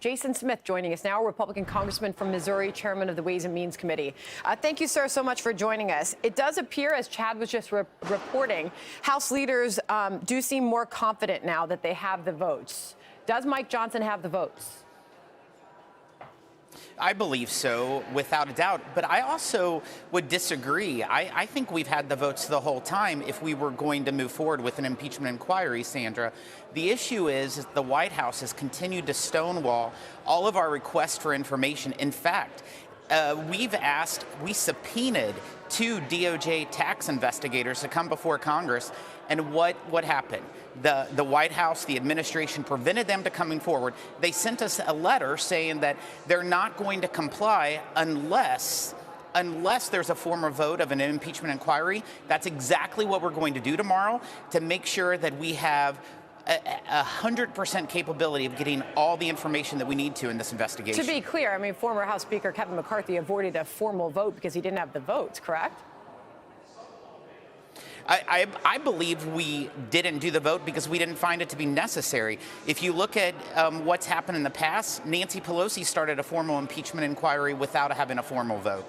Jason Smith joining us now, Republican congressman from Missouri, chairman of the Ways and Means Committee. Thank you, sir, so much for joining us. It does appear, as Chad was just reporting, House leaders do seem more confident now that they have the votes. Does Mike Johnson have the votes? I believe so, without a doubt. But I also would disagree. I think we've had the votes the whole time if we were going to move forward with an impeachment inquiry, Sandra. The issue is the White House has continued to stonewall all of our requests for information. In fact, we subpoenaed 2 DOJ tax investigators to come before Congress. And what happened? The White House, the administration prevented them to coming forward. They sent us a letter saying that they're not going to comply unless there's a formal vote of an impeachment inquiry. That's exactly what we're going to do tomorrow to make sure that we have 100% capability of getting all the information that we need to in this investigation. To be clear, I mean, former House Speaker Kevin McCarthy avoided a formal vote because he didn't have the votes, correct? I believe we didn't do the vote because we didn't find it to be necessary. If you look at what's happened in the past, Nancy Pelosi started a formal impeachment inquiry without having a formal vote.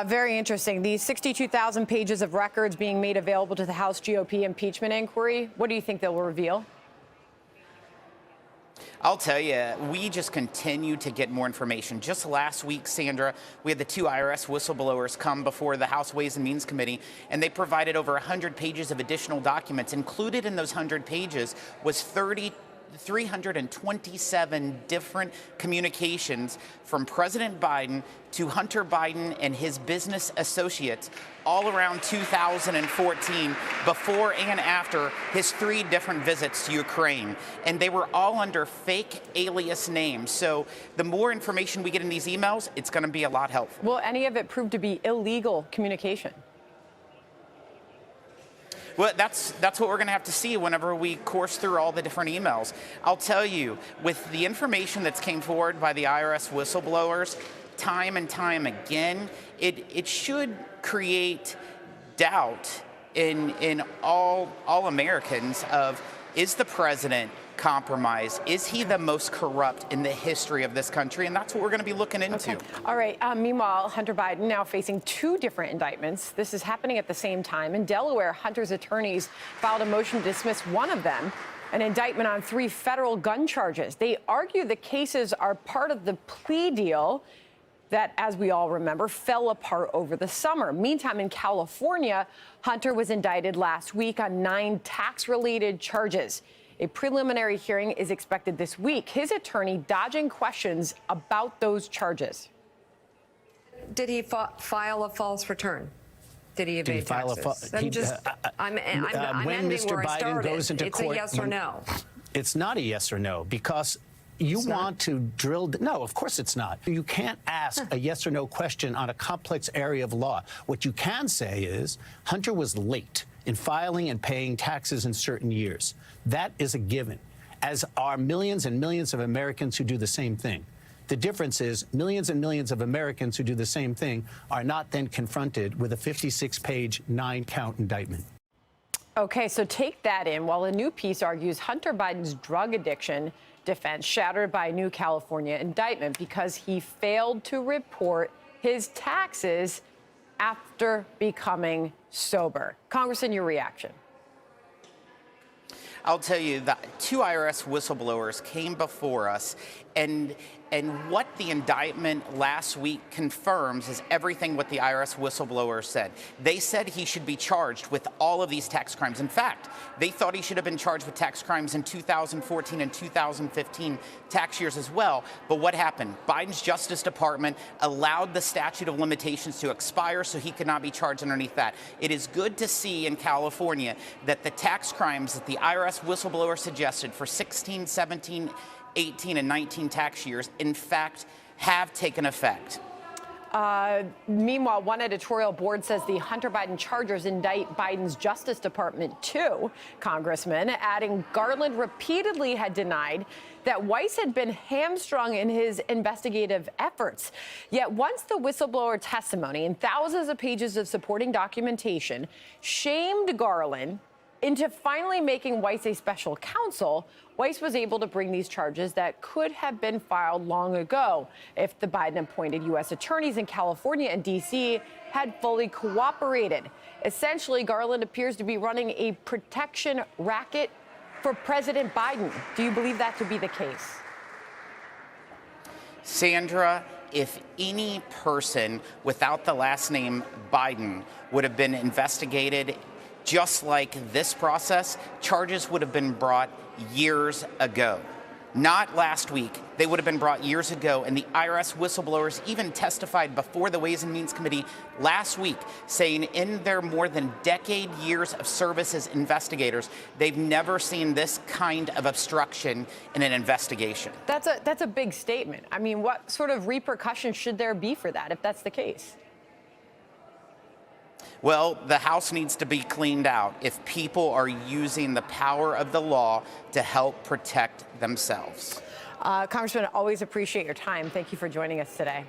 Very interesting. These 62,000 pages of records being made available to the House GOP impeachment inquiry, what do you think they'll reveal? I'll tell you, we just continue to get more information. Just last week, Sandra, we had the 2 IRS whistleblowers come before the House Ways and Means Committee, and they provided over 100 pages of additional documents. Included in those 100 pages was 327 different communications from President Biden to Hunter Biden and his business associates all around 2014, before and after his 3 different visits to Ukraine. And they were all under fake alias names. So the more information we get in these emails, it's going to be a lot helpful. Will any of it prove to be illegal communication? Well, that's what we're going to have to see whenever we course through all the different emails. I'll tell you, with the information that's came forward by the IRS whistleblowers, time and time again, it should create doubt in all Americans of, is the president compromised? Is he the most corrupt in the history of this country? And that's what we're going to be looking into. Okay. All right. Meanwhile, Hunter Biden now facing 2 different indictments. This is happening at the same time. In Delaware, Hunter's attorneys filed a motion to dismiss one of them, an indictment on 3 federal gun charges. They argue the cases are part of the plea deal that, as we all remember, fell apart over the summer. Meantime, in California, Hunter was indicted last week on 9 tax-related charges. A preliminary hearing is expected this week. His attorney dodging questions about those charges. Did he file a false return? Did he evade taxes? I'm ending Mr. where I Biden started. goes into it's court, a yes or no. It's not a yes or no, because you want to drill. No, of course it's not. You can't ask a yes or no question on a complex area of law. What you can say is Hunter was late in filing and paying taxes in certain years. That is a given, as are millions and millions of Americans who do the same thing. The difference is millions and millions of Americans who do the same thing are not then confronted with a 56-page, 9-count indictment. Okay, so take that in. While a new piece argues Hunter Biden's drug addiction defense shattered by a new California indictment because he failed to report his taxes after becoming sober. Congressman, your reaction? I'll tell you that 2 IRS whistleblowers came before us, and what the indictment last week confirms is everything what the IRS whistleblower said. They said he should be charged with all of these tax crimes. In fact, they thought he should have been charged with tax crimes in 2014 and 2015 tax years as well. But what happened? Biden's Justice Department allowed the statute of limitations to expire, so he could not be charged underneath that. It is good to see in California that the tax crimes that the IRS whistleblower suggested for 16, 17, 18 and 19 tax years, in fact, have taken effect. Meanwhile, one editorial board says the Hunter Biden charges indict Biden's Justice Department too, Congressman, adding Garland repeatedly had denied that Weiss had been hamstrung in his investigative efforts. Yet once the whistleblower testimony and thousands of pages of supporting documentation shamed Garland, into finally making Weiss a special counsel, Weiss was able to bring these charges that could have been filed long ago if the Biden-appointed U.S. attorneys in California and D.C. had fully cooperated. Essentially, Garland appears to be running a protection racket for President Biden. Do you believe that to be the case? Sandra, if any person without the last name Biden would have been investigated just like this process, charges would have been brought years ago. Not last week. They would have been brought years ago, and the IRS whistleblowers even testified before the Ways and Means Committee last week, saying in their more than decade years of service as investigators, they've never seen this kind of obstruction in an investigation. That's a big statement. I mean, what sort of repercussions should there be for that if that's the case? Well, the House needs to be cleaned out if people are using the power of the law to help protect themselves. Congressman, always appreciate your time. Thank you for joining us today.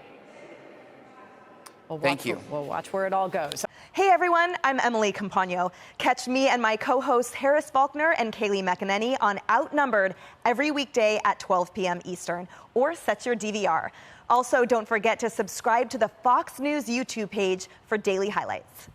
Thank you. We'll watch where it all goes. Hey everyone, I'm Emily Campagno. Catch me and my co-hosts Harris Faulkner and Kaylee McEnany on Outnumbered every weekday at 12 p.m. Eastern, or set your DVR. Also, don't forget to subscribe to the Fox News YouTube page for daily highlights.